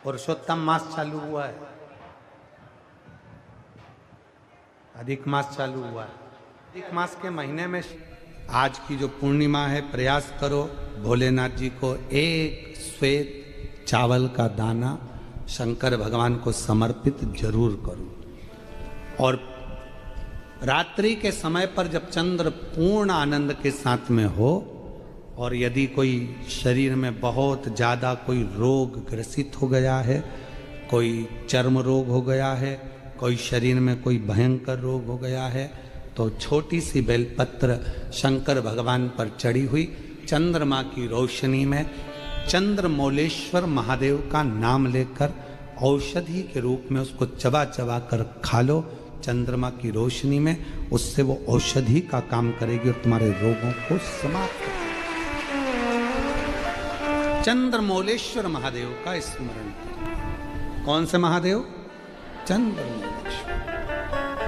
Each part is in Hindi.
पुरुषोत्तम मास चालू हुआ है, अधिक मास चालू हुआ है। अधिक मास के महीने में आज की जो पूर्णिमा है, प्रयास करो भोलेनाथ जी को एक श्वेत चावल का दाना शंकर भगवान को समर्पित जरूर करो। और रात्रि के समय पर जब चंद्र पूर्ण आनंद के साथ में हो, और यदि कोई शरीर में बहुत ज़्यादा कोई रोग ग्रसित हो गया है, कोई चर्म रोग हो गया है, कोई शरीर में कोई भयंकर रोग हो गया है, तो छोटी सी बेलपत्र शंकर भगवान पर चढ़ी हुई चंद्रमा की रोशनी में चंद्रमौलेश्वर महादेव का नाम लेकर औषधि के रूप में उसको चबा चबा कर खा लो। चंद्रमा की रोशनी में उससे वो औषधि का काम करेगी और तुम्हारे रोगों को समाप्त करेगी। चंद्रमौलेश्वर महादेव का स्मरण करें। कौन से महादेव? चंद्रमौलेश्वर।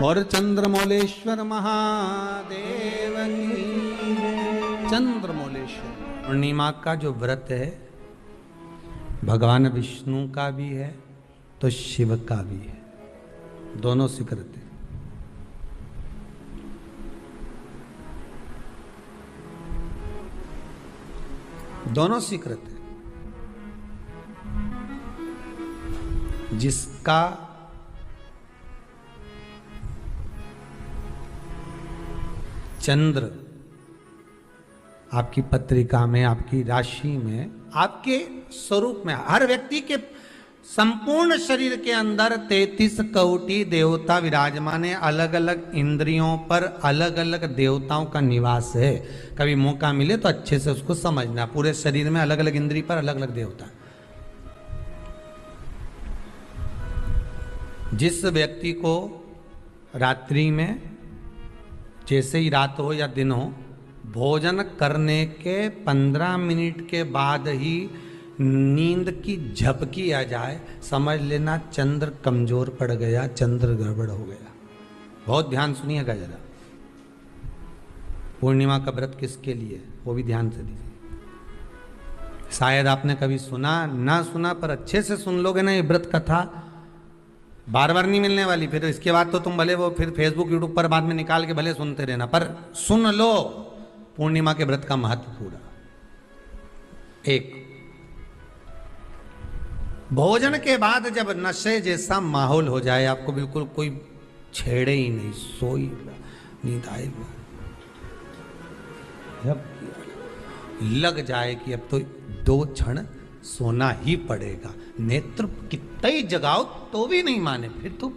और चंद्रमौलेश्वर महादेव की। चंद्रमौलेश्वर पूर्णिमा का जो व्रत है भगवान विष्णु का भी है तो शिव का भी है, दोनों स्वीकृत है। दोनों स्वीकृत है। जिसका चंद्र आपकी पत्रिका में, आपकी राशि में, आपके स्वरूप में, हर व्यक्ति के संपूर्ण शरीर के अंदर 33 कोटि देवता विराजमान है। अलग अलग इंद्रियों पर अलग अलग देवताओं का निवास है। कभी मौका मिले तो अच्छे से उसको समझना। पूरे शरीर में अलग अलग इंद्रिय पर अलग अलग देवता। जिस व्यक्ति को रात्रि में, जैसे ही रात हो या दिन हो, भोजन करने के 15 मिनट के बाद ही नींद की झपकी आ जाए, समझ लेना चंद्र कमजोर पड़ गया, चंद्र गड़बड़ हो गया। बहुत ध्यान सुनिएगा जरा। पूर्णिमा का व्रत किसके लिए, वो भी ध्यान से दीजिए। शायद आपने कभी सुना ना सुना, पर अच्छे से सुन लोगे ना। ये व्रत कथा बार बार नहीं मिलने वाली। फिर इसके बाद तो तुम भले वो फिर फेसबुक यूट्यूब पर बाद में निकाल के भले सुनते रहना, पर सुन लो पूर्णिमा के व्रत का महत्व पूरा। एक, भोजन के बाद जब नशे जैसा माहौल हो जाए, आपको बिल्कुल कोई छेड़े ही नहीं, सोई नींद आए, जब लग जाए कि अब तो 2 क्षण सोना ही पड़ेगा, नेत्र कितना ही जगाओ तो भी नहीं माने, फिर तो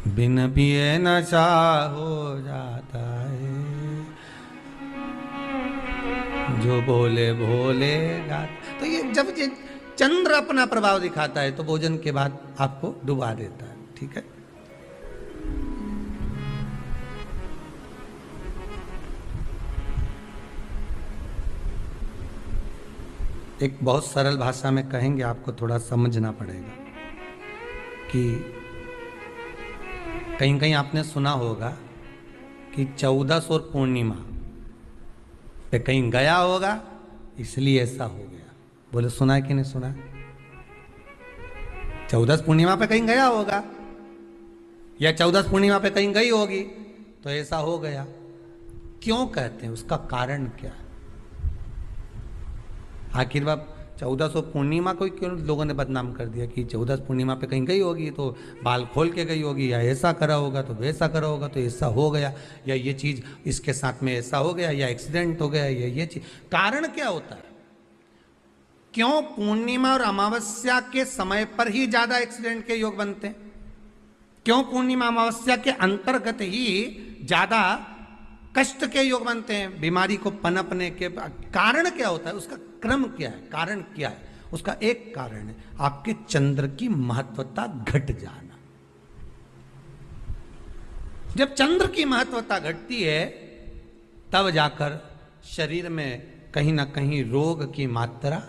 बिन पिए नशा हो जाता है, जो बोले भोले गाता। तो ये जब ये चंद्र अपना प्रभाव दिखाता है तो भोजन के बाद आपको डुबा देता है। ठीक है। एक बहुत सरल भाषा में कहेंगे, आपको थोड़ा समझना पड़ेगा कि कहीं कहीं आपने सुना होगा कि 14 और पूर्णिमा पे कहीं गया होगा इसलिए ऐसा हो गया। बोले सुना है कि नहीं सुना? 14 पूर्णिमा पे कहीं गया होगा या 14 पूर्णिमा पे कहीं गई होगी तो ऐसा हो गया। क्यों कहते हैं, उसका कारण क्या है? आखिर बात 1400 पूर्णिमा को क्यों लोगों ने बदनाम कर दिया कि 14 पूर्णिमा पे कहीं गई होगी तो बाल खोल के गई होगी, या ऐसा करा होगा तो वैसा करा होगा तो ऐसा हो गया, या ये चीज़ इसके साथ में ऐसा हो गया, या एक्सीडेंट हो गया, या ये चीज़। कारण क्या होता है? क्यों पूर्णिमा और अमावस्या के समय पर ही ज़्यादा एक्सीडेंट के योग बनते हैं? क्यों पूर्णिमा अमावस्या के अंतर्गत ही ज़्यादा कष्ट के योग बनते हैं, बीमारी को पनपने के? कारण क्या होता है? उसका क्रम क्या है? कारण क्या है? उसका एक कारण है आपके चंद्र की महत्वता घट जाना। जब चंद्र की महत्वता घटती है तब जाकर शरीर में कहीं ना कहीं रोग की मात्रा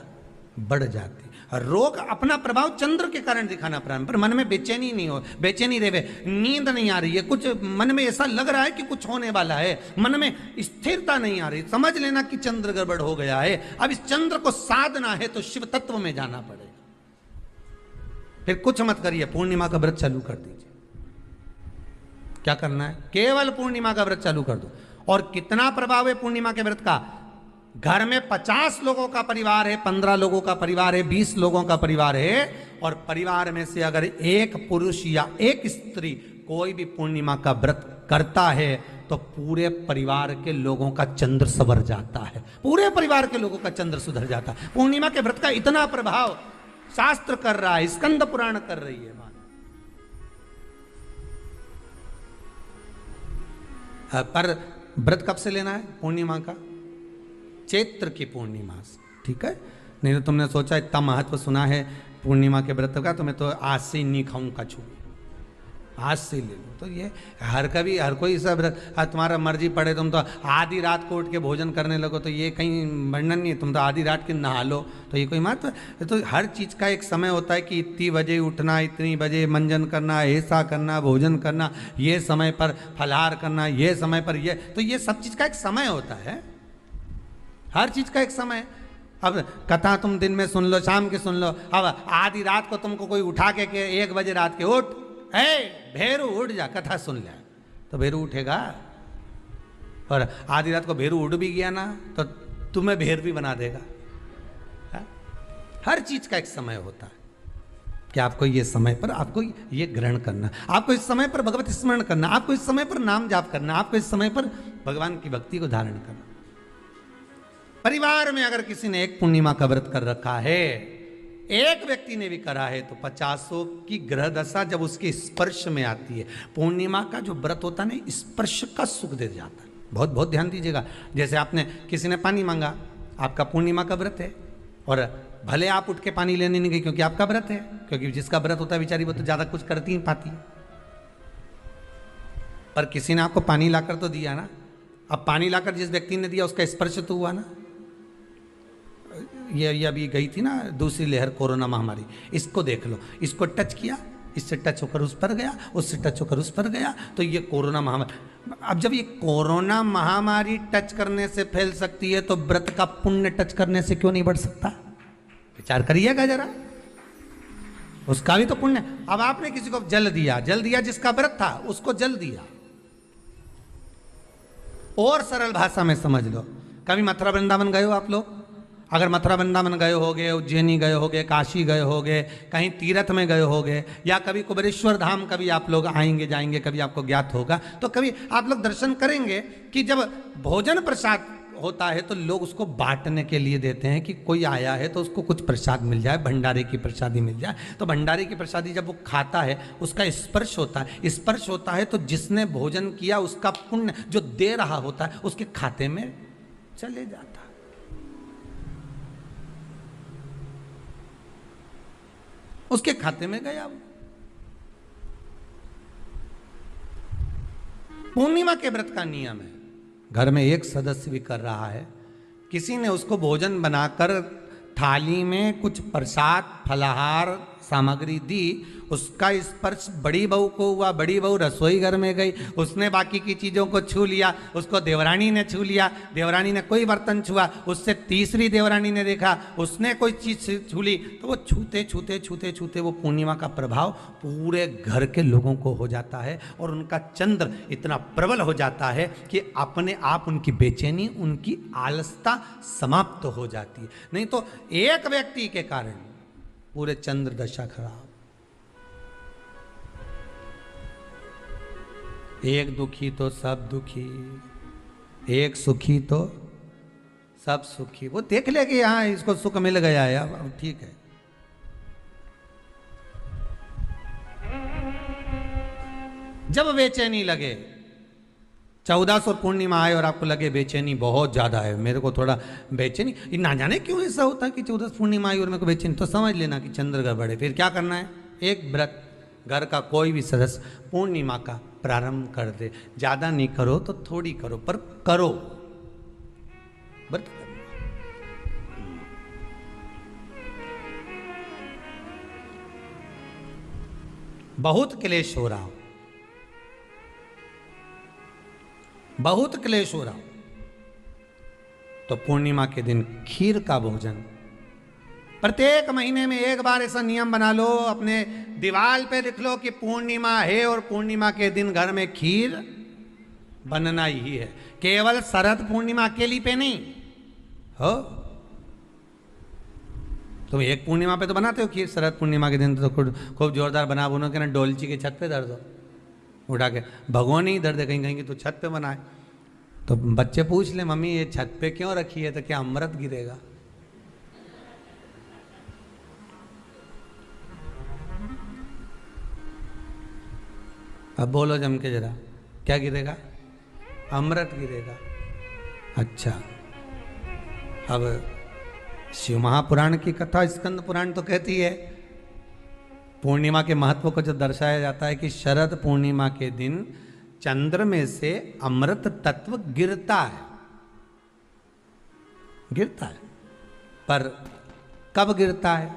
बढ़ जाती। रोग अपना प्रभाव चंद्र के कारण दिखाना प्रारंभ, पर मन में बेचैनी नहीं हो, बेचैनी रहे, नींद नहीं आ रही है, कुछ मन में ऐसा लग रहा है कि कुछ होने वाला है, मन में स्थिरता नहीं आ रही, समझ लेना कि चंद्र गड़बड़ हो गया है। अब इस चंद्र को साधना है तो शिव तत्व में जाना पड़ेगा। फिर कुछ मत करिए, पूर्णिमा का व्रत चालू कर दीजिए। क्या करना है? केवल पूर्णिमा का व्रत चालू कर दो। और कितना प्रभाव है पूर्णिमा के व्रत का? घर में 50 लोगों का परिवार है, 15 लोगों का परिवार है, 20 लोगों का परिवार है, और परिवार में से अगर एक पुरुष या एक स्त्री कोई भी पूर्णिमा का व्रत करता है तो पूरे परिवार के लोगों का चंद्र संवर जाता है, पूरे परिवार के लोगों का चंद्र सुधर जाता है। पूर्णिमा के व्रत का इतना प्रभाव शास्त्र कर रहा है, स्कंद पुराण कर रही है। पर व्रत कब से लेना है? पूर्णिमा का, चैत्र की पूर्णिमा से, ठीक है? नहीं तो तुमने सोचा इतना महत्व सुना है पूर्णिमा के व्रत का तो मैं तो आज से ही नहीं खाऊं कछू, आज से ले लो। तो ये हर कोई सब तुम्हारा मर्जी पड़े, तुम तो आधी रात को उठ के भोजन करने लगो तो ये कहीं वर्णन नहीं है। तुम तो आधी रात के नहा लो तो ये कोई महत्व? तो हर चीज़ का एक समय होता है कि इतनी बजे उठना, इतनी बजे मंजन करना, ऐसा करना, भोजन करना, ये समय पर फलाहार करना, ये समय पर ये, तो ये सब चीज़ का एक समय होता है, हर चीज़ का एक समय। अब कथा तुम दिन में सुन लो, शाम के सुन लो, अब आधी रात को तुमको कोई उठा के 1 बजे रात के उठ, भेरू उठ जा, कथा सुन ले, तो भेरू उठेगा? और आधी रात को भेरू उठ भी गया ना तो तुम्हें भेर भी बना देगा। है? हर चीज का एक समय होता है कि आपको ये समय पर आपको ये ग्रहण करना, आपको इस समय पर भगवत स्मरण करना, आपको इस समय पर नाम जाप करना, आपको इस समय पर भगवान की भक्ति को धारण करना। परिवार में अगर किसी ने एक पूर्णिमा का व्रत कर रखा है, एक व्यक्ति ने भी करा है, तो 50 की ग्रह दशा जब उसके स्पर्श में आती है, पूर्णिमा का जो व्रत होता है ना, स्पर्श का सुख दे जाता है। बहुत बहुत ध्यान दीजिएगा। जैसे आपने किसी ने पानी मांगा, आपका पूर्णिमा का व्रत है, और भले आप उठ के पानी लेने नहीं गई क्योंकि आपका व्रत है, क्योंकि जिसका व्रत होता है बेचारी वो तो ज्यादा कुछ करती नहीं पाती, पर किसी ने आपको पानी लाकर तो दिया ना। अब पानी लाकर जिस व्यक्ति ने दिया उसका स्पर्श तो हुआ ना। ये अभी गई थी ना दूसरी लहर कोरोना महामारी, इसको देख लो, इसको टच किया, इससे टच होकर उस पर गया, उससे टच होकर उस पर गया, तो ये कोरोना महामारी। अब जब ये कोरोना महामारी टच करने से फैल सकती है तो व्रत का पुण्य टच करने से क्यों नहीं बढ़ सकता? विचार करिएगा जरा, उसका भी तो पुण्य। अब आपने किसी को जल दिया, जिसका व्रत था उसको जल दिया। और सरल भाषा में समझ लो, कभी मथुरा वृंदावन गए हो आप लोग? अगर मथुरा वृंदावन गए होगे, उज्जैनी गए होगे, काशी गए होगे, कहीं तीर्थ में गए होगे, या कभी कुबेरेश्वर धाम कभी आप लोग आएंगे जाएंगे, कभी आपको ज्ञात होगा, तो कभी आप लोग दर्शन करेंगे कि जब भोजन प्रसाद होता है तो लोग उसको बांटने के लिए देते हैं कि कोई आया है तो उसको कुछ प्रसाद मिल जाए, भंडारे की प्रसादी मिल जाए। तो भंडारे की प्रसादी जब वो खाता है उसका स्पर्श होता है, स्पर्श होता है तो जिसने भोजन किया उसका पुण्य जो दे रहा होता है उसके खाते में चले जाता है। उसके खाते में गया। पूर्णिमा के व्रत का नियम है, घर में एक सदस्य भी कर रहा है, किसी ने उसको भोजन बनाकर थाली में कुछ प्रसाद फलाहार सामग्री दी, उसका स्पर्श बड़ी बहू को हुआ, बड़ी बहू रसोई घर में गई, उसने बाकी की चीज़ों को छू लिया, उसको देवरानी ने छू लिया, देवरानी ने कोई बर्तन छुआ, उससे तीसरी देवरानी ने देखा, उसने कोई चीज़ छू ली, तो वो छूते छूते छूते छूते वो पूर्णिमा का प्रभाव पूरे घर के लोगों को हो जाता है, और उनका चंद्र इतना प्रबल हो जाता है कि अपने आप उनकी बेचैनी, उनकी आलसता समाप्त हो जाती है। नहीं तो एक व्यक्ति के कारण पूरे चंद्र दशा खराब। एक दुखी तो सब दुखी, एक सुखी तो सब सुखी। वो देख ले कि हाँ इसको सुख मिल गया है, अब ठीक है। जब बेचैनी लगे, 14 और पूर्णिमा आए और आपको लगे बेचैनी बहुत ज्यादा है, मेरे को थोड़ा बेचैनी, ना जाने क्यों ऐसा होता है कि 14 पूर्णिमा आई और मेरे को बेचैनी, तो समझ लेना कि चंद्र गड़बड़ है। फिर क्या करना है? एक व्रत घर का कोई भी सदस्य पूर्णिमा का प्रारंभ कर दे। ज्यादा नहीं करो तो थोड़ी करो, पर करो, व्रत बहुत क्लेश हो रहा हो, बहुत क्लेश हो रहा हो, तो पूर्णिमा के दिन खीर का भोजन प्रत्येक महीने में एक बार ऐसा नियम बना लो, अपने दीवार पे लिख लो कि पूर्णिमा है और पूर्णिमा के दिन घर में खीर बनना ही है। केवल शरद पूर्णिमा अकेली पे नहीं हो, तुम एक पूर्णिमा पे तो बनाते हो खीर, शरद पूर्णिमा के दिन तो खूब जोरदार बना बुनो के ना डोलची के छत पे धर दो, उठा के भगवान ही धर दे कहीं कहीं की, तो छत पे बनाए। तो बच्चे पूछ ले मम्मी ये छत पे क्यों रखी है, तो क्या अमृत गिरेगा? अब बोलो जम के जरा, क्या गिरेगा? अमृत गिरेगा। अच्छा, अब शिव महापुराण की कथा स्कंद पुराण तो कहती है, पूर्णिमा के महत्व को जो दर्शाया जाता है कि शरद पूर्णिमा के दिन चंद्र में से अमृत तत्व गिरता है, गिरता है। पर कब गिरता है?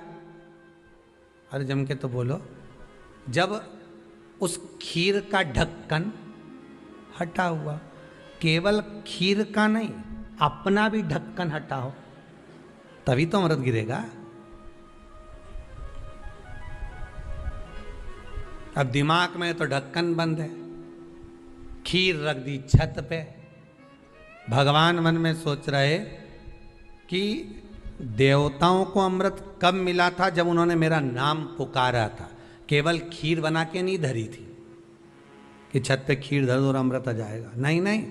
अरे जम के तो बोलो, जब उस खीर का ढक्कन हटा हुआ, केवल खीर का नहीं अपना भी ढक्कन हटा हो, तभी तो अमृत गिरेगा। अब दिमाग में तो ढक्कन बंद है, खीर रख दी छत पे, भगवान मन में सोच रहे कि देवताओं को अमृत कब मिला था? जब उन्होंने मेरा नाम पुकारा था। केवल खीर बना के नहीं धरी थी कि छत पे खीर धर दो और अमृत आ जाएगा, नहीं नहीं,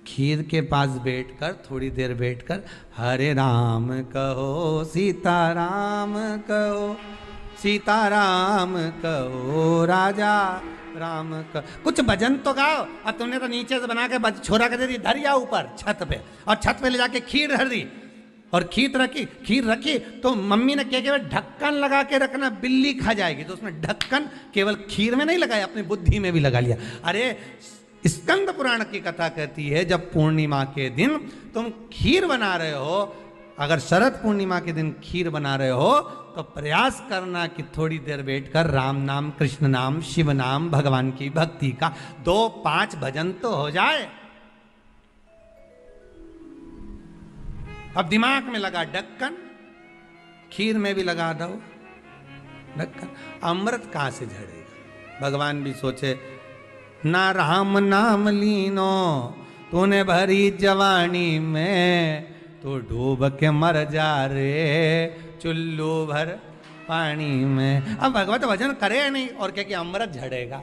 खीर के पास बैठकर थोड़ी देर बैठकर हरे राम कहो सीताराम कहो, सीताराम कहो राजा राम कहो, कुछ भजन तो गाओ। अब तुमने तो नीचे से बना के छोरा कर दे दी, धर या ऊपर छत पे, और छत पे ले जाके खीर धर दी और खीर रखी तो मम्मी ने क्या केवल ढक्कन लगा के रखना, बिल्ली खा जाएगी, तो उसने ढक्कन केवल खीर में नहीं लगाया, अपनी बुद्धि में भी लगा लिया। अरे स्कंद पुराण की कथा कहती है जब पूर्णिमा के दिन तुम खीर बना रहे हो, अगर शरद पूर्णिमा के दिन खीर बना रहे हो तो प्रयास करना कि थोड़ी देर बैठकर राम नाम, कृष्ण नाम, शिव नाम, भगवान की भक्ति का 2-5 भजन तो हो जाए। अब दिमाग में लगा ढक्कन, खीर में भी लगा दो ढक्कन, अमृत कहां से झड़ेगा? भगवान भी सोचे ना राम नाम लीनो तूने भरी जवानी में, तो डूब के मर जा रे चुल्लू भर पानी में। अब भगवत भजन करे या नहीं, और क्या कि अमृत झड़ेगा?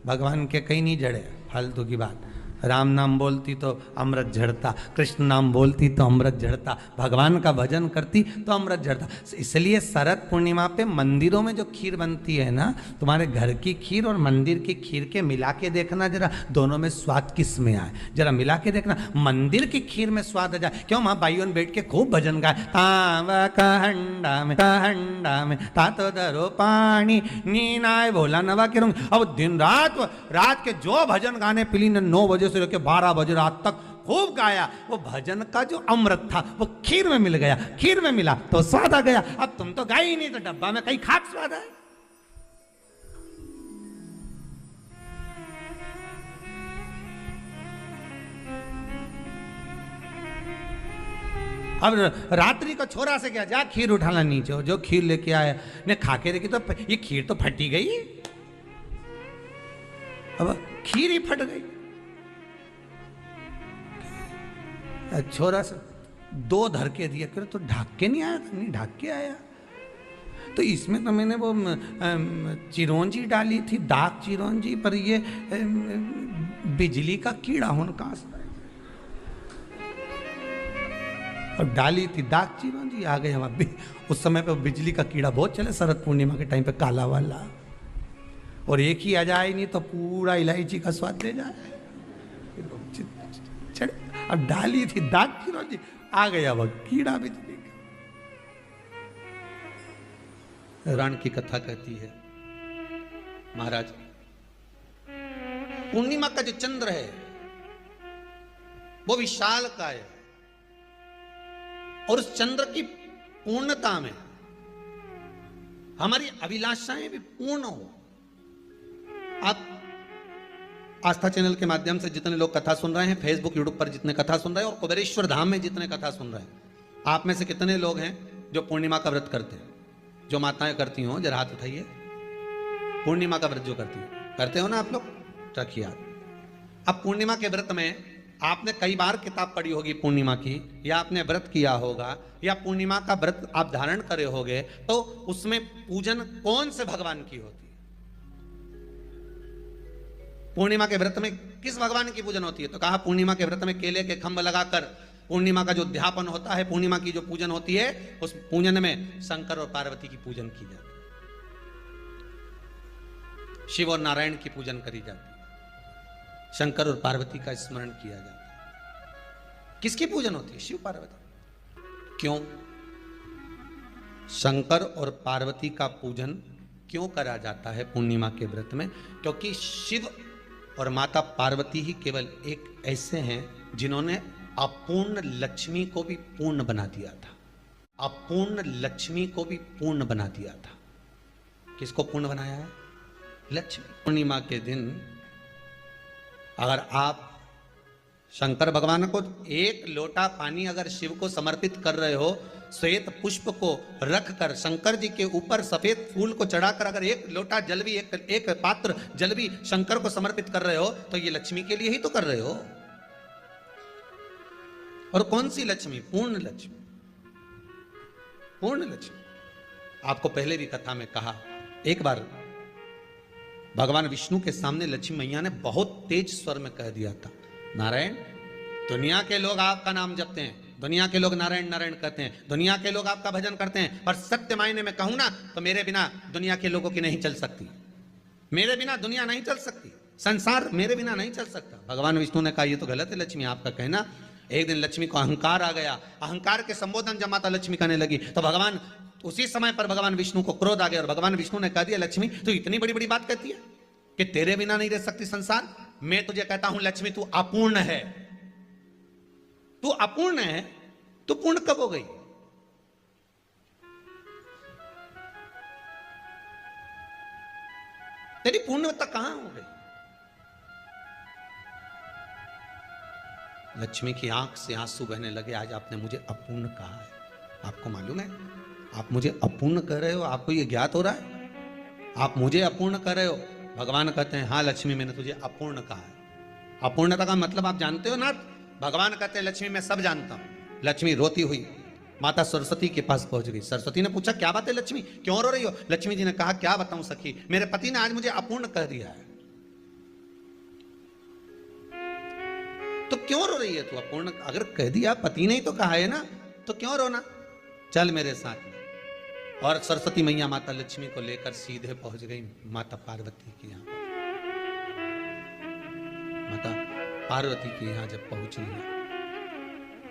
भगवान के कहीं नहीं झड़े, फालतू की बात। राम नाम बोलती तो अमृत झड़ता, कृष्ण नाम बोलती तो अमृत झड़ता, भगवान का भजन करती तो अमृत झड़ता। इसलिए शरद पूर्णिमा पे मंदिरों में जो खीर बनती है ना, तुम्हारे घर की खीर और मंदिर की खीर के मिला के देखना जरा, दोनों में स्वाद किस में आए, जरा मिला के देखना। मंदिर की खीर में स्वाद आ जाए, क्यों वहां भाइयों ने बैठ के खूब भजन गाए, तावा कहंडा में ता तो धरो पानी नीनाए भोला नवा के रंग। अब दिन रात के जो भजन गाने पिली ने 9 बजे से लेकर 12 बजे रात तक खूब गाया, वो भजन का जो अमृत था वो खीर में मिल गया, खीर में मिला तो स्वाद आ गया। अब तुम तो गाई ही नहीं, तो डब्बा में कहीं खाक स्वाद है। अब रात्रि को छोरा से क्या, जा खीर उठाना नीचे, जो खीर लेके आया ने खा के देखी तो ये खीर तो फटी गई, अब खीर ही फट गई। छोरा से 2 धर के दिया, कर तो ढाक के नहीं आया था, नहीं ढाक के आया, तो इसमें तो मैंने वो चिरौंजी डाली थी, दाग चिरौंजी, पर ये बिजली का कीड़ा होने का, और डाली थी दाग चिरौंजी, आ गए हम। उस समय पे बिजली का कीड़ा बहुत चले, शरद पूर्णिमा के टाइम पे काला वाला, और एक ही आ जाए नहीं तो पूरा इलायची का स्वाद दे जाए। अब डाली थी दाग चिरौंजी, आ गया वह कीड़ा बिजली का। रण की कथा कहती है, महाराज पूर्णिमा का जो चंद्र है वो विशाल का है, और उस चंद्र की पूर्णता में हमारी अभिलाषाएं भी पूर्ण हो, आप आस्था चैनल के माध्यम से जितने लोग कथा सुन रहे हैं, फेसबुक यूट्यूब पर जितने कथा सुन रहे हैं और कुबेरेश्वर धाम में जितने कथा सुन रहे हैं, आप में से कितने लोग हैं जो पूर्णिमा का व्रत करते हैं? जो माताएं करती हो जरा हाथ उठाइए। पूर्णिमा का व्रत जो करते हो ना आप लोग, रखिए हाथ। अब पूर्णिमा के व्रत में आपने कई बार किताब पढ़ी होगी पूर्णिमा की, या आपने व्रत किया होगा, या पूर्णिमा का व्रत आप धारण करे होगे, तो उसमें पूजन कौन से भगवान की होती है? पूर्णिमा के व्रत में किस भगवान की पूजन होती है? तो कहा पूर्णिमा के व्रत में केले के खंभ लगाकर पूर्णिमा का जो अध्यापन होता है, पूर्णिमा की जो पूजन होती है, उस पूजन में शंकर और पार्वती की पूजन की जाती है, शिव और नारायण की पूजन करी जाती है, शंकर और पार्वती का स्मरण किया जाता है। किसकी पूजन होती है? शिव पार्वती। क्यों शंकर और पार्वती का पूजन क्यों करा जाता है पूर्णिमा के व्रत में? क्योंकि शिव और माता पार्वती ही केवल एक ऐसे हैं जिन्होंने अपूर्ण लक्ष्मी को भी पूर्ण बना दिया था। अपूर्ण लक्ष्मी को भी पूर्ण बना दिया था। किसको पूर्ण बनाया है? लक्ष्मी। पूर्णिमा के दिन अगर आप शंकर भगवान को एक लोटा पानी अगर शिव को समर्पित कर रहे हो, श्वेत पुष्प को रखकर शंकर जी के ऊपर सफेद फूल को चढ़ाकर अगर एक लोटा जल भी, एक पात्र जल भी शंकर को समर्पित कर रहे हो, तो ये लक्ष्मी के लिए ही तो कर रहे हो। और कौन सी लक्ष्मी? पूर्ण लक्ष्मी। पूर्ण लक्ष्मी। आपको पहले भी कथा में कहा, एक बार भगवान विष्णु के सामने लक्ष्मी मैया ने बहुत तेज स्वर में कह दिया था, नारायण, दुनिया के लोग आपका नाम जपते हैं, दुनिया के लोग नारायण नारायण कहते हैं, दुनिया के लोग आपका भजन करते हैं, पर सत्य मायने में कहूं ना तो मेरे बिना दुनिया के लोगों की नहीं चल सकती। मेरे बिना दुनिया नहीं चल सकती, संसार मेरे बिना नहीं चल सकता। भगवान विष्णु ने कहा, यह तो गलत है लक्ष्मी आपका कहना। एक दिन लक्ष्मी को अहंकार आ गया। अहंकार के संबोधन जब माता लक्ष्मी करने लगी तो भगवान, उसी समय पर भगवान विष्णु को क्रोध आ गया और भगवान विष्णु ने कह दिया, लक्ष्मी तू इतनी बड़ी बड़ी बात कहती है कि तेरे बिना नहीं रह सकती संसार। मैं तुझे कहता हूं लक्ष्मी, तू अपूर्ण है। तू अपूर्ण है, तू पूर्ण कब हो गई? तेरी पूर्णता कहां हो गई? लक्ष्मी की आंख से आंसू बहने लगे। आज आपने मुझे अपूर्ण कहा है, आपको मालूम है? आप मुझे अपूर्ण कह रहे हो, आपको यह ज्ञात हो रहा है? आप मुझे अपूर्ण कह रहे हो। भगवान कहते हैं, हाँ लक्ष्मी, मैंने तुझे अपूर्ण कहा है। अपूर्णता का मतलब आप जानते हो ना? भगवान कहते हैं, लक्ष्मी मैं सब जानता हूं। लक्ष्मी रोती हुई माता सरस्वती के पास पहुंच गई। सरस्वती ने पूछा, क्या बात है लक्ष्मी, क्यों रो रही हो? लक्ष्मी जी ने कहा, क्या बताऊं सखी, मेरे पति ने आज मुझे अपूर्ण कह दिया है। तो क्यों रो रही है तू? अपूर्ण अगर कह दिया, पति ने ही तो कहा है ना, तो क्यों रोना? चल मेरे साथ में। और सरस्वती मैया माता लक्ष्मी को लेकर सीधे पहुंच गई माता पार्वती के यहां। माता पार्वती के यहां जब पहुंची है,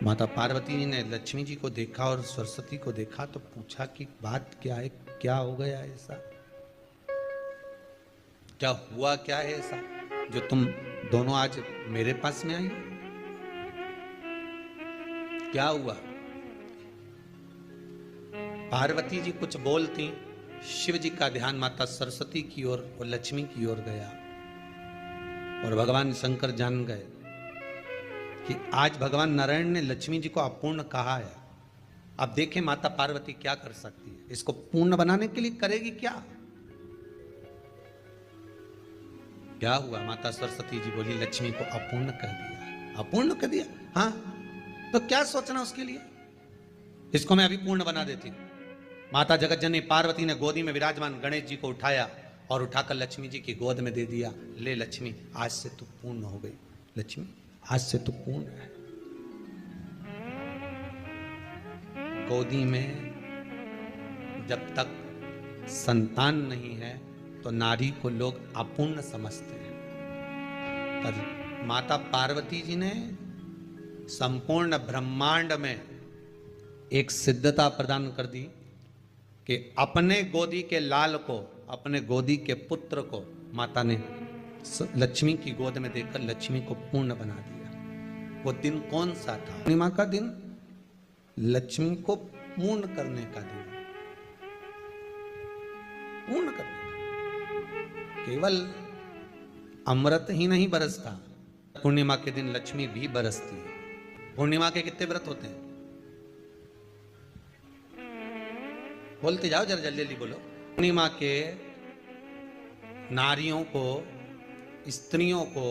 माता पार्वती जी ने लक्ष्मी जी को देखा और सरस्वती को देखा तो पूछा कि बात क्या है, क्या हो गया ऐसा, क्या हुआ, क्या है ऐसा जो तुम दोनों आज मेरे पास में आई? क्या हुआ? पार्वती जी कुछ बोलती, शिव जी का ध्यान माता सरस्वती की ओर और लक्ष्मी की ओर गया और भगवान शंकर जान गए कि आज भगवान नारायण ने लक्ष्मी जी को अपूर्ण कहा है। अब देखें माता पार्वती क्या कर सकती है, इसको पूर्ण बनाने के लिए करेगी क्या? क्या हुआ? माता सरस्वती जी बोली, लक्ष्मी को अपूर्ण कह दिया। अपूर्ण कह दिया? हाँ, तो क्या सोचना उसके लिए? इसको मैं अभी पूर्ण बना देती हूं। माता जगतजननी पार्वती ने गोदी में विराजमान गणेश जी को उठाया और उठाकर लक्ष्मी जी की गोद में दे दिया। ले लक्ष्मी, आज से तू पूर्ण हो गई। लक्ष्मी, आज से तू पूर्ण है। गोदी में जब तक संतान नहीं है तो नारी को लोग अपूर्ण समझते हैं, पर माता पार्वती जी ने संपूर्ण ब्रह्मांड में एक सिद्धता प्रदान कर दी कि अपने गोदी के लाल को, अपने गोदी के पुत्र को माता ने लक्ष्मी की गोद में देकर लक्ष्मी को पूर्ण बना दिया। वो दिन कौन सा था? पूर्णिमा का दिन, लक्ष्मी को पूर्ण करने का दिन। पूर्ण करने का, केवल अमृत ही नहीं बरसता, पूर्णिमा के दिन लक्ष्मी भी बरसती है। पूर्णिमा के कितने व्रत होते हैं? बोलते जाओ, जरा जल्दी जल्दी बोलो। पूर्णिमा के नारियों को, स्त्रियों को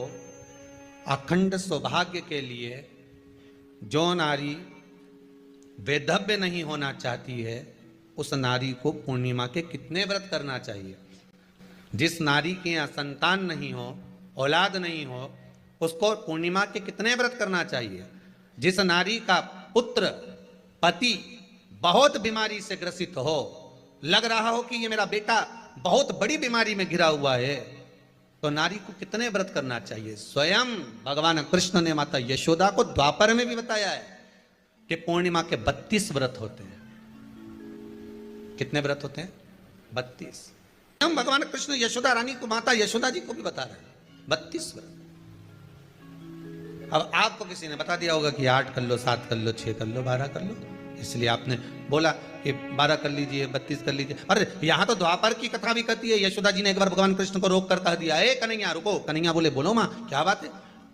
अखंड सौभाग्य के लिए, जो नारी वैधव्य नहीं होना चाहती है, उस नारी को पूर्णिमा के कितने व्रत करना चाहिए? जिस नारी के यहाँ संतान नहीं हो, औलाद नहीं हो, उसको पूर्णिमा के कितने व्रत करना चाहिए? जिस नारी का पुत्र, पति बहुत बीमारी से ग्रसित हो, लग रहा हो कि ये मेरा बेटा बहुत बड़ी बीमारी में घिरा हुआ है, तो नारी को कितने व्रत करना चाहिए? स्वयं भगवान कृष्ण ने माता यशोदा को द्वापर में भी बताया है कि पूर्णिमा के 32 व्रत होते हैं। कितने व्रत होते हैं? 32। हम भगवान कृष्ण यशोदा रानी को, माता यशोदा जी को भी बता रहे हैं 32 व्रत। अब आपको किसी ने बता दिया होगा कि 8 कर लो, 7 कर लो, 6 कर लो, 12 कर लो, इसलिए आपने बोला कि 12 कर लीजिए, 32 कर लीजिए। अरे यहां तो द्वापर की कथा भी कहती है। यशोदा जी ने एक बार भगवान कृष्ण को रोक कर कह दिया, ए कन्हैया रुको। कन्हैया बोले, बोलो माँ क्या बात है?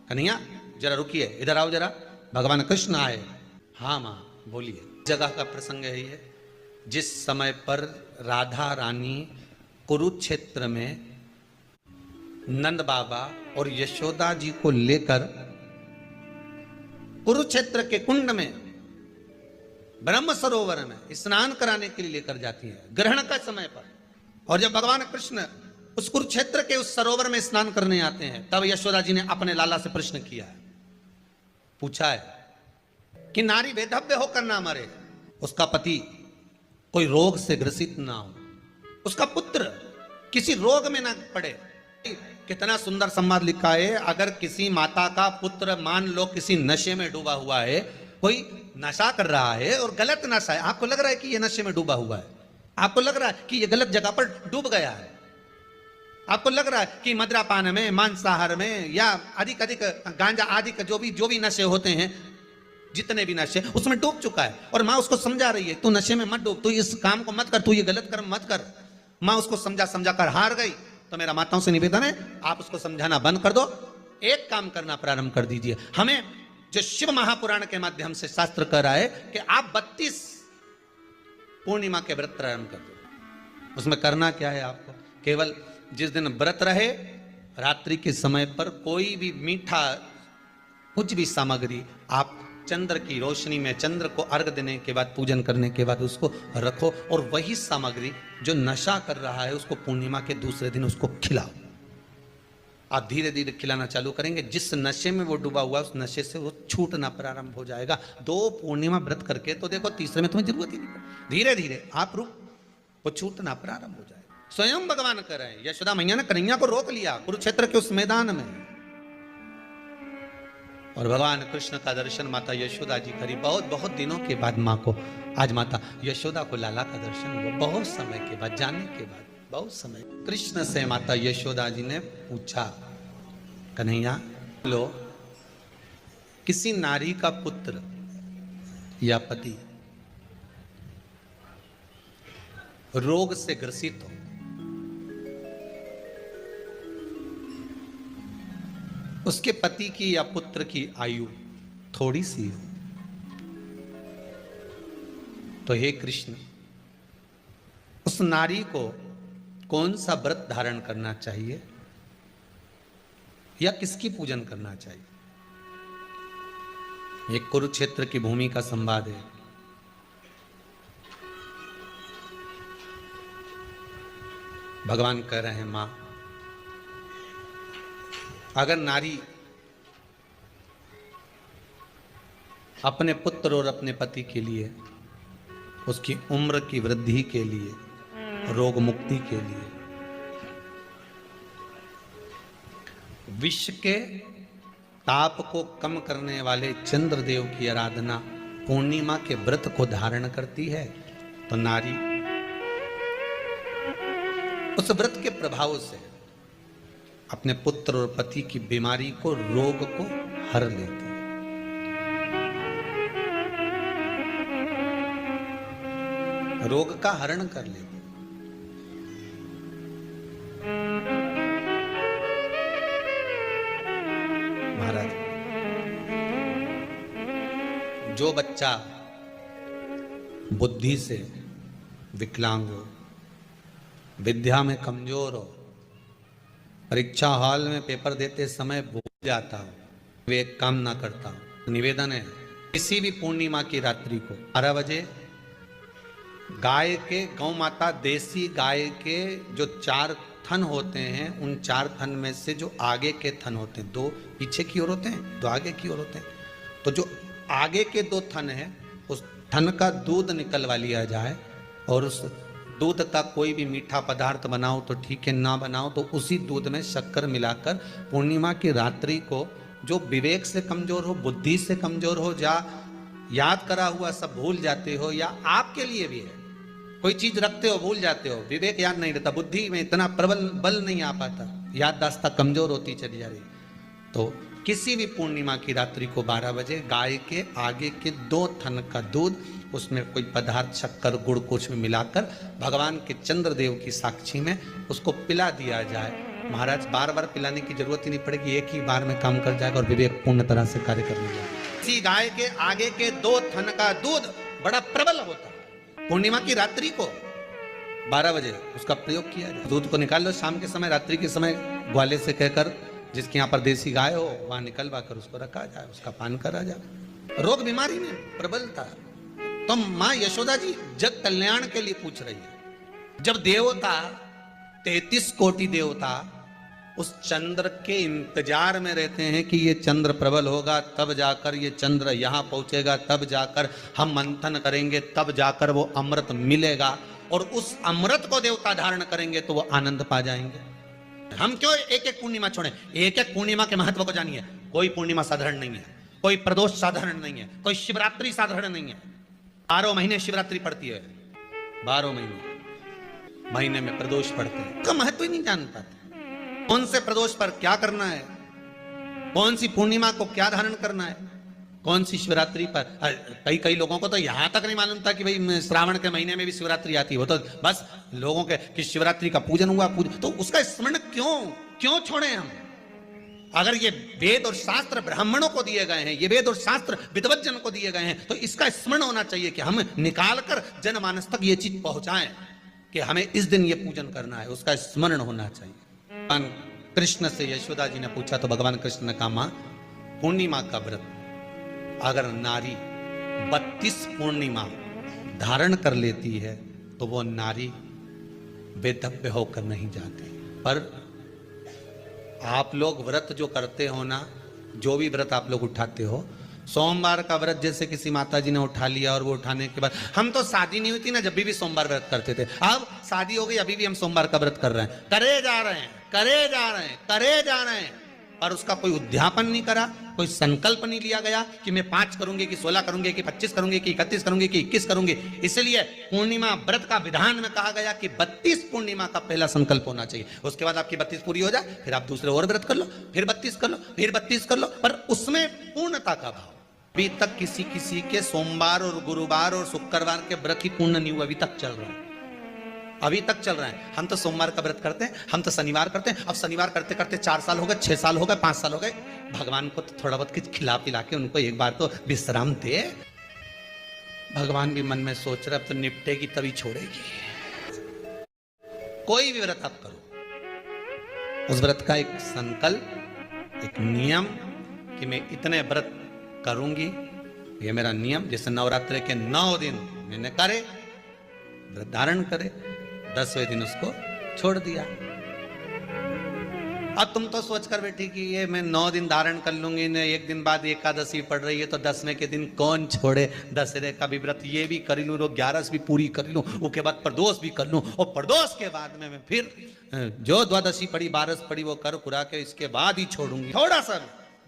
कन्हैया जरा रुकिए, इधर आओ जरा। भगवान कृष्ण आए। हाँ माँ बोलिए। जगह का प्रसंग है ये, जिस समय पर राधा रानी कुरुक्षेत्र में नंद बाबा और यशोदा जी को लेकर कुरुक्षेत्र के कुंड में, ब्रह्म सरोवर में स्नान कराने के लिए लेकर जाती है, ग्रहण का समय पर। और जब भगवान कृष्ण उस कुरुक्षेत्र के उस सरोवर में स्नान करने आते हैं, तब यशोदा जी ने अपने लाला से प्रश्न किया है, पूछा है कि नारी वैधव्य होकर ना मरे, उसका पति कोई रोग से ग्रसित ना हो, उसका पुत्र किसी रोग में ना पड़े। कितना सुंदर संवाद लिखा है। अगर किसी माता का पुत्र मान लो किसी नशे में डूबा हुआ है, कोई नशा कर रहा है और गलत नशा है, आपको लग रहा है कि ये नशे में डूबा हुआ है, आपको लग रहा है कि ये गलत जगह पर डूब गया है, आपको लग रहा है कि मद्रापान में, मांसाहार में या अधिक अधिक गांजा आदि का जो भी नशे होते हैं, जितने भी नशे, उसमें डूब चुका है। और माँ उसको समझा रही है, तू नशे में मत डूब, तू इस काम को मत कर, तू ये गलत कर्म मत कर। माँ उसको समझा कर हार गई। तो मेरा माताओं से निवेदन है, आप उसको समझाना बंद कर दो, एक काम करना प्रारंभ कर दीजिए। हमें जो शिव महापुराण के माध्यम से शास्त्र कह रहा है कि आप 32 पूर्णिमा के व्रत प्रारंभ कर दो। उसमें करना क्या है आपको? केवल जिस दिन व्रत रहे, रात्रि के समय पर कोई भी मीठा, कुछ भी सामग्री आप चंद्र की रोशनी में, चंद्र को अर्घ देने के बाद, पूजन करने के बाद उसको रखो, और वही सामग्री जो नशा कर रहा है उसको पूर्णिमा के दूसरे दिन उसको खिलाओ। आप धीरे धीरे खिलाना चालू करेंगे, जिस नशे में वो डूबा हुआ उस नशे से वो छूटना प्रारंभ हो जाएगा। 2 पूर्णिमा व्रत करके तो देखो, तीसरे में तुम्हें जरूरत ही नहीं। धीरे धीरे आप वो छूटना प्रारंभ हो जाएगा। स्वयं भगवान कर रहे हैं। यशोदा मैया ने कन्हैया को रोक लिया कुरुक्षेत्र के उस मैदान में, और भगवान कृष्ण का दर्शन माता यशोदा जी करी। बहुत दिनों के बाद माँ को, आज माता यशोदा को लाला का दर्शन हुआ, बहुत समय के बाद, जानने के बाद, बहुत समय। कृष्ण से माता यशोदा जी ने पूछा, कन्हैया लो, किसी नारी का पुत्र या पति रोग से ग्रसित हो, उसके पति की या पुत्र की आयु थोड़ी सी हो, तो हे कृष्ण, उस नारी को कौन सा व्रत धारण करना चाहिए या किसकी पूजन करना चाहिए? ये कुरुक्षेत्र की भूमि का संवाद है। भगवान कह रहे हैं, मां, अगर नारी अपने पुत्र और अपने पति के लिए, उसकी उम्र की वृद्धि के लिए, रोग मुक्ति के लिए, विश्व के ताप को कम करने वाले चंद्रदेव की आराधना, पूर्णिमा के व्रत को धारण करती है, तो नारी उस व्रत के प्रभाव से अपने पुत्र और पति की बीमारी को, रोग को हर लेती है। रोग का हरण कर लेती है। जो बच्चा बुद्धि से विकलांग हो, विद्या में कमजोर हो, परीक्षा हॉल में पेपर देते समय भूल जाता हो, वे एक काम ना करता हो, निवेदन है किसी भी पूर्णिमा की रात्रि को 12 बजे गाय के, गौ माता देसी गाय के जो 4 थन होते हैं, उन 4 थन में से जो आगे के थन होते हैं, 2 पीछे की ओर होते हैं, 2 आगे की ओर होते हैं, तो जो आगे के 2 थन है उस थन का दूध निकलवा लिया जाए और उस दूध का कोई भी मीठा पदार्थ बनाओ तो ठीक है, ना बनाओ तो उसी दूध में शक्कर मिलाकर पूर्णिमा की रात्रि को जो विवेक से कमजोर हो, बुद्धि से कमजोर हो, या याद करा हुआ सब भूल जाते हो, या आपके लिए भी है कोई चीज रखते हो भूल जाते हो, विवेक याद नहीं रहता, बुद्धि में इतना प्रबल बल नहीं आ पाता, याददाश्त कमजोर होती चली जा रही, तो किसी भी पूर्णिमा की रात्रि को 12 बजे गाय के आगे के 2 थन का दूध, उसमें कोई पदार्थ शक्कर गुड़ कुछ में मिलाकर भगवान के चंद्रदेव की साक्षी में उसको पिला दिया जाए। महाराज बार बार पिलाने की जरूरत ही नहीं पड़ेगी, एक ही बार में काम कर जाएगा और विवेक पूर्ण तरह से कार्य करने जाएगा। इसी गाय के आगे के 2 थन का दूध बड़ा प्रबल होता है, पूर्णिमा की रात्रि को 12 बजे उसका प्रयोग किया जाए। दूध को निकाल लो शाम के समय, रात्रि के समय ग्वाले से कहकर, जिसके यहाँ पर देसी गाय हो वहां निकलवा कर उसको रखा जाए, उसका पान करा जाए। रोग बीमारी में प्रबलता, तो माँ यशोदा जी जग कल्याण के लिए पूछ रही है। जब देवता 33 कोटि देवता उस चंद्र के इंतजार में रहते हैं कि ये चंद्र प्रबल होगा, तब जाकर ये चंद्र यहाँ पहुंचेगा, तब जाकर हम मंथन करेंगे, तब जाकर वो अमृत मिलेगा, और उस अमृत को देवता धारण करेंगे तो वो आनंद पा जाएंगे। हम क्यों एक एक पूर्णिमा छोड़ें? एक एक पूर्णिमा के महत्व को जानिए। कोई पूर्णिमा साधारण नहीं है, कोई प्रदोष साधारण नहीं है, कोई शिवरात्रि साधारण नहीं है। 12 महीने शिवरात्रि पड़ती है, 12 महीने में प्रदोष पड़ते हैं, का महत्व ही नहीं जान पाते। कौन से प्रदोष पर क्या करना है, कौन सी पूर्णिमा को क्या धारण करना है, कौन सी शिवरात्रि पर। कई लोगों को तो यहां तक नहीं मालूम था कि भाई श्रावण के महीने में भी शिवरात्रि आती है। वो तो बस लोगों के कि शिवरात्रि का पूजन हुआ, तो उसका स्मरण क्यों छोड़े हम? अगर ये वेद और शास्त्र ब्राह्मणों को दिए गए हैं, ये वेद और शास्त्र विद्वज्जन को दिए गए हैं, तो इसका स्मरण होना चाहिए कि हम निकालकर जनमानस तक ये चीज पहुंचाएं कि हमें इस दिन ये पूजन करना है, उसका स्मरण होना चाहिए। भगवान कृष्ण से यशोदा जी ने पूछा तो भगवान कृष्ण ने कहा, मां पूर्णिमा का व्रत अगर नारी 32 पूर्णिमा धारण कर लेती है तो वो नारी वेदव्य होकर नहीं जाती। पर आप लोग व्रत जो करते हो ना, जो भी व्रत आप लोग उठाते हो, सोमवार का व्रत जैसे किसी माता जी ने उठा लिया और वो उठाने के बाद, हम तो शादी नहीं हुई थी ना जब भी सोमवार व्रत करते थे, अब शादी हो गई अभी भी हम सोमवार का व्रत कर रहे हैं, करे जा रहे हैं, और उसका कोई उद्यापन नहीं करा, कोई संकल्प नहीं लिया गया कि मैं 5 करूंगी कि 16 करूंगी कि 25 करूंगी कि 31 करूंगी कि 21 करूंगी। इसलिए पूर्णिमा व्रत का विधान में कहा गया कि 32 पूर्णिमा का पहला संकल्प होना चाहिए। उसके बाद आपकी 32 पूरी हो जाए, फिर आप दूसरे और व्रत कर लो, फिर 32 कर लो, फिर 32 कर लो, पर उसमें पूर्णता का भाव। अभी तक किसी के सोमवार और गुरुवार और शुक्रवार के व्रत ही पूर्ण नहीं हुआ, अभी तक चल रहा है, अभी तक चल रहा है। हम तो सोमवार का व्रत करते हैं, हम तो शनिवार करते हैं, अब शनिवार करते करते 4 साल हो गए, 6 साल हो गए, 5 साल हो गए। भगवान को तो थोड़ा बहुत कुछ खिला पिला के उनको एक बार तो विश्राम दे। भगवान भी मन में सोच रहे अब तो निपटेगी तभी छोड़ेगी। कोई भी व्रत आप करो, उस व्रत का एक संकल्प, एक नियम कि मैं इतने व्रत करूंगी, ये मेरा नियम। जैसे नवरात्रि के 9 दिन मैंने करे, व्रत धारण करे, 10वें दिन उसको छोड़ दिया। अब तुम तो सोच कर बैठी कि ये मैं 9 दिन धारण कर लूंगी, ने एक दिन बाद एकादशी पड़ रही है तो 10वें के दिन कौन छोड़े, दशहरे का भी व्रत ये भी कर लूं, 11 भी पूरी कर लूं, उसके बाद प्रदोष भी कर लूं, और प्रदोष के बाद में मैं फिर जो द्वादशी पड़ी 12 पड़ी वो कर पुरा के इसके बाद ही छोड़ूंगी। थोड़ा सा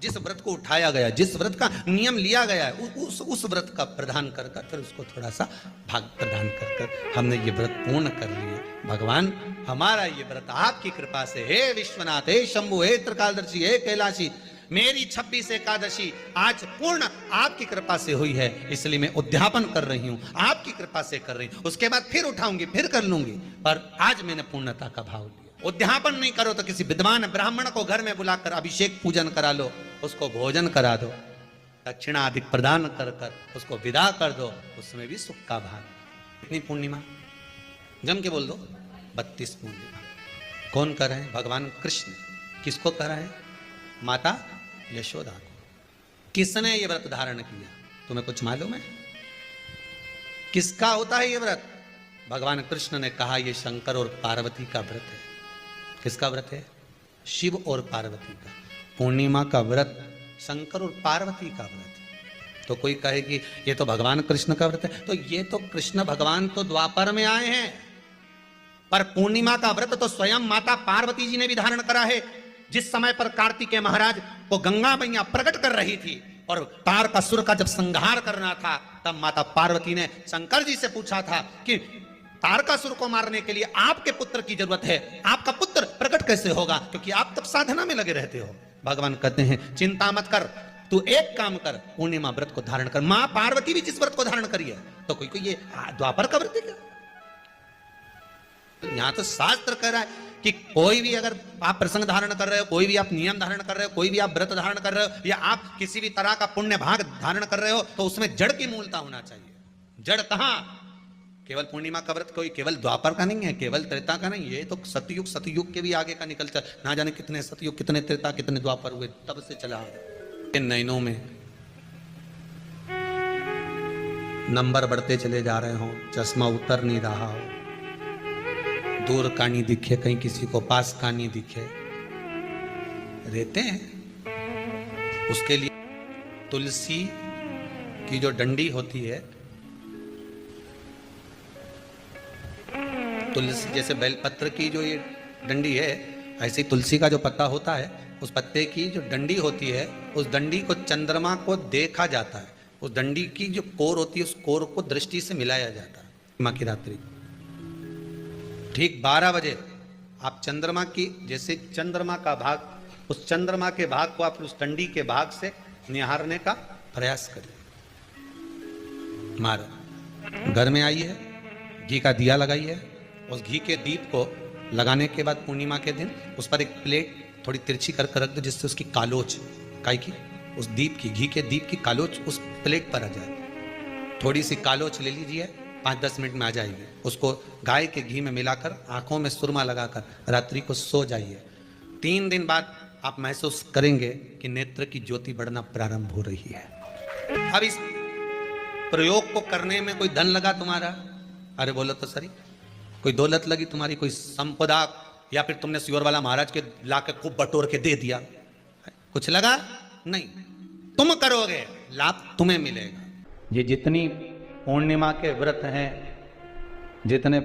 जिस व्रत को उठाया गया, जिस व्रत का नियम लिया गया है, उस व्रत का प्रदान कर फिर उसको थोड़ा सा भाग प्रदान कर हमने ये व्रत पूर्ण कर लिया। भगवान हमारा ये व्रत आपकी कृपा से, हे विश्वनाथ, हे शंभु, हे त्रिकालदर्शी, हे कैलाशी, मेरी 26 एकादशी आज पूर्ण आपकी कृपा से हुई है, इसलिए मैं उद्यापन कर रही हूँ, आपकी कृपा से कर रही हूँ। उसके बाद फिर उठाऊंगी, फिर कर लूंगी, पर आज मैंने पूर्णता का भाव लिया। उद्यापन नहीं करो तो किसी विद्वान ब्राह्मण को घर में बुलाकर अभिषेक पूजन करा लो, उसको भोजन करा दो, दक्षिणा अधिक प्रदान कर कर उसको विदा कर दो, उसमें भी सुख का भाग। कितनी पूर्णिमा जम के बोल दो, 32 पूर्णिमा। कौन कर रहे हैं? भगवान कृष्ण। किसको कर रहे हैं? माता यशोदा को। किसने ये व्रत धारण किया? तुम्हें कुछ मालूम है किसका होता है ये व्रत? भगवान कृष्ण ने कहा ये शंकर और पार्वती का व्रत है। किसका व्रत है? शिव और पार्वती का। पूर्णिमा का व्रत शंकर और पार्वती का व्रत है। तो कोई कहे कि ये तो भगवान कृष्ण का व्रत है, तो ये तो कृष्ण भगवान तो द्वापर में आए हैं, पर पूर्णिमा का व्रत तो स्वयं माता पार्वती जी ने भी धारण करा है। जिस समय पर कार्तिकेय महाराज को गंगा मैया प्रकट कर रही थी और तारकासुर का जब संहार करना था, तब माता पार्वती ने शंकर जी से पूछा था कि तारकासुर को मारने के लिए आपके पुत्र की जरूरत है, आपका पुत्र प्रकट कैसे होगा, क्योंकि आप तब साधना में लगे रहते हो। भगवान कहते हैं चिंता मत कर, तू एक काम कर, पूर्णिमा व्रत को धारण कर। मां पार्वती भी जिस व्रत को धारण करी है, तो कोई ये द्वापर का व्रत है क्या? यहां तो शास्त्र कह रहा है कि कोई भी अगर आप प्रसंग धारण कर रहे हो, कोई भी आप नियम धारण कर रहे हो, कोई भी आप व्रत धारण कर रहे हो, या आप किसी भी तरह का पुण्य भाग धारण कर रहे हो, तो उसमें जड़ की मूलता होना चाहिए। जड़ कहां? केवल पूर्णिमा का व्रत कोई केवल द्वापर का नहीं है, केवल त्रेता का नहीं, ये तो सतयुग के भी आगे का निकल चल, ना जाने कितने सतयुग, कितने त्रेता, कितने द्वापर हुए, तब से चला। इन नैनों में नंबर बढ़ते चले जा रहे हो, चश्मा उतर नहीं रहा हो, दूर का नहीं दिखे, कहीं किसी को पास का नहीं दिखे, रहते हैं। उसके लिए तुलसी की जो डंडी होती है, तुलसी जैसे बेलपत्र की जो ये डंडी है, ऐसे ही तुलसी का जो पत्ता होता है, उस पत्ते की जो डंडी होती है, उस डंडी को चंद्रमा को देखा जाता है। उस डंडी की जो कोर होती है, उस कोर को दृष्टि से मिलाया जाता है। माँ की रात्रि ठीक 12 बजे आप चंद्रमा की, जैसे चंद्रमा का भाग, उस चंद्रमा के भाग को आप उस डंडी के भाग से निहारने का प्रयास करिए। मारा घर में आई है, घी का दिया लगाई है, उस घी के दीप को लगाने के बाद पूर्णिमा के दिन उस पर एक प्लेट थोड़ी तिरछी कर रख दो, जिससे उसकी कालोच काई की, उस दीप की, घी के दीप की कालोच उस प्लेट पर आ जाए। थोड़ी सी कालोच ले लीजिए, 5-10 मिनट में आ जाएगी। उसको गाय के घी में मिलाकर आंखों में सुरमा लगाकर रात्रि को सो जाइए। 3 दिन बाद आप महसूस करेंगे कि नेत्र की ज्योति बढ़ना प्रारंभ हो रही है। अब इस प्रयोग को करने में कोई धन लगा तुम्हारा? अरे बोलो तो सही, कोई दौलत लगी तुम्हारी, कोई संपदा, या फिर तुमने सियोर वाला महाराज के लाके खूब बटोर के दे दिया, कुछ लगा? नहीं। तुम करोगे, लाभ तुम्हें मिलेगा। ये जितनी पूर्णिमा के व्रत हैं, जितने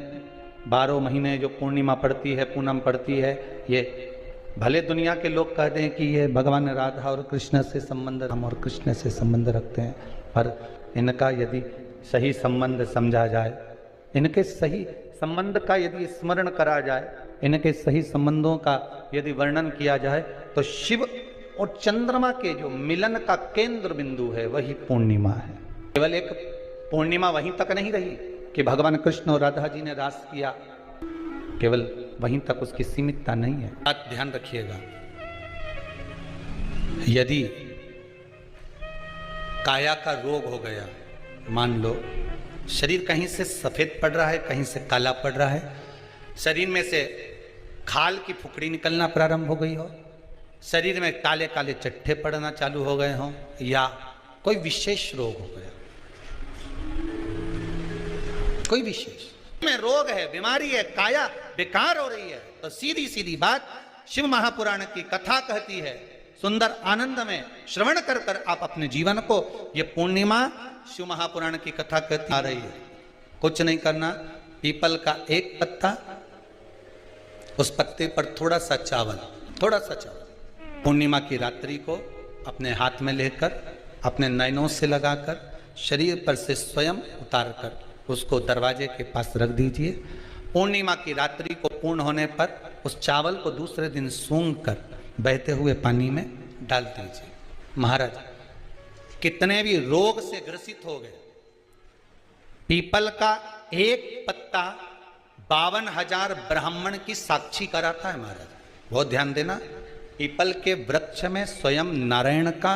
12 महीने जो पूर्णिमा पड़ती है, पूनम पड़ती है, ये भले दुनिया के लोग कहते हैं कि ये भगवान राधा और कृष्ण से संबंध, राम और कृष्ण से संबंध रखते हैं, पर इनका यदि सही संबंध समझा जाए, इनके सही संबंध का यदि स्मरण करा जाए, इनके सही संबंधों का यदि वर्णन किया जाए, तो शिव और चंद्रमा के जो मिलन का केंद्र बिंदु है वही पूर्णिमा है। केवल एक पूर्णिमा वहीं तक नहीं रही कि भगवान कृष्ण और राधा जी ने रास किया, केवल वहीं तक उसकी सीमितता नहीं है। बात ध्यान रखिएगा, यदि काया का रोग हो गया, मान लो शरीर कहीं से सफेद पड़ रहा है, कहीं से काला पड़ रहा है, शरीर में से खाल की फुकड़ी निकलना प्रारंभ हो गई हो, शरीर में काले काले चट्टे पड़ना चालू हो गए हों, या कोई विशेष रोग हो गया, कोई विशेष में रोग है, बीमारी है, काया बेकार हो रही है, तो सीधी सीधी बात शिव महापुराण की कथा कहती है, सुंदर आनंद में श्रवण कर कर आप अपने जीवन को, ये पूर्णिमा शिव महापुराण की कथा कहती आ रही है। कुछ नहीं करना, पीपल का एक पत्ता, उस पत्ते पर थोड़ा सा चावल, थोड़ा सा चावल, पूर्णिमा की रात्रि को अपने हाथ में लेकर, अपने नयनों से लगाकर, शरीर पर से स्वयं उतार कर उसको दरवाजे के पास रख दीजिए। पूर्णिमा की रात्रि को पूर्ण होने पर उस चावल को दूसरे दिन सूंघ कर बहते हुए पानी में डाल दीजिए। महाराज कितने भी रोग से ग्रसित हो गए, पीपल का एक पत्ता 52,000 ब्राह्मण की साक्षी कराता है। महाराज बहुत ध्यान देना, पीपल के वृक्ष में स्वयं नारायण का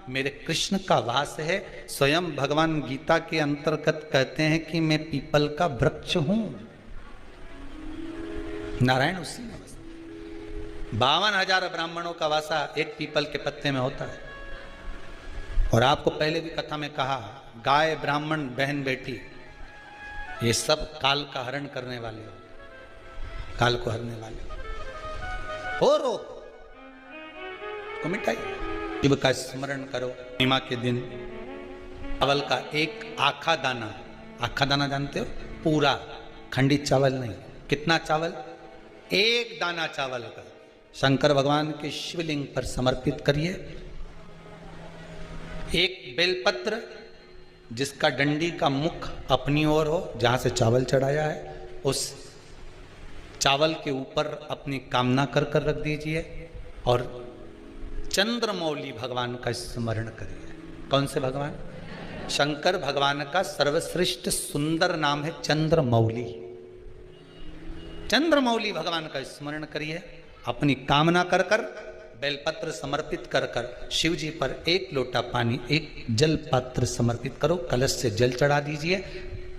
मेरे कृष्ण का वास है। स्वयं भगवान गीता के अंतर्गत कहते हैं कि मैं पीपल का वृक्ष हूं। नारायण उसी में 52,000 ब्राह्मणों का वासा एक पीपल के पत्ते में होता है। और आपको पहले भी कथा में कहा, गाय, ब्राह्मण, बहन, बेटी, ये सब काल का हरण करने वाले हो, काल को हरने वाले हो। रो को मिटाइए, शिव का स्मरण करो। पूर्णिमा के दिन चावल का एक आखा दाना जानते हो, पूरा, खंडित चावल नहीं। कितना चावल? एक दाना चावल का शंकर भगवान के शिवलिंग पर समर्पित करिए। एक बेलपत्र जिसका डंडी का मुख अपनी ओर हो, जहां से चावल चढ़ाया है, उस चावल के ऊपर अपनी कामना कर कर रख दीजिए और चंद्रमौली भगवान का स्मरण करिए। कौन से भगवान? शंकर भगवान का सर्वश्रेष्ठ सुंदर नाम है चंद्रमौली। चंद्रमौली भगवान का स्मरण करिए। अपनी कामना कर कर, बेलपत्र समर्पित कर कर शिव जी पर एक लोटा पानी, एक जल पात्र समर्पित करो, कलश से जल चढ़ा दीजिए,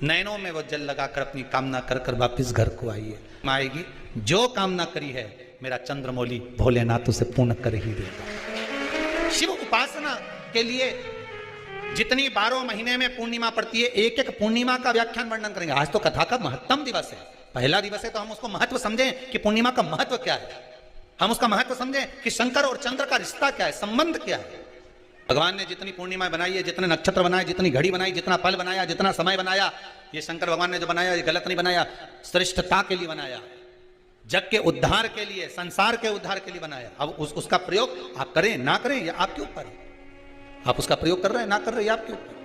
नैनों में वो जल लगाकर अपनी कामना कर कर वापिस घर को आइए। आएगी जो कामना करी है मेरा चंद्रमौली भोलेनाथ उसे पूर्ण कर ही देगा। शिव उपासना के लिए जितनी 12 महीने में पूर्णिमा पड़ती है, एक एक पूर्णिमा का व्याख्यान वर्णन करेंगे। आज तो कथा का महत्तम दिवस है, पहला दिवस है, तो हम उसको महत्व समझें कि पूर्णिमा का महत्व क्या है। हम उसका महत्व समझें कि शंकर और चंद्र का रिश्ता क्या है, संबंध क्या है। भगवान ने जितनी पूर्णिमाएं बनाई है, जितने नक्षत्र बनाए, जितनी घड़ी बनाई, जितना पल बनाया, जितना समय बनाया, ये शंकर भगवान ने जो बनाया ये गलत नहीं बनाया, श्रेष्ठता के लिए बनाया, जग के उद्धार के लिए, संसार के उद्धार के लिए बनाया। अब उसका प्रयोग आप करें ना करें ये आपके ऊपर है। आप उसका प्रयोग कर रहे हैं ना कर रहे हैं आपके ऊपर।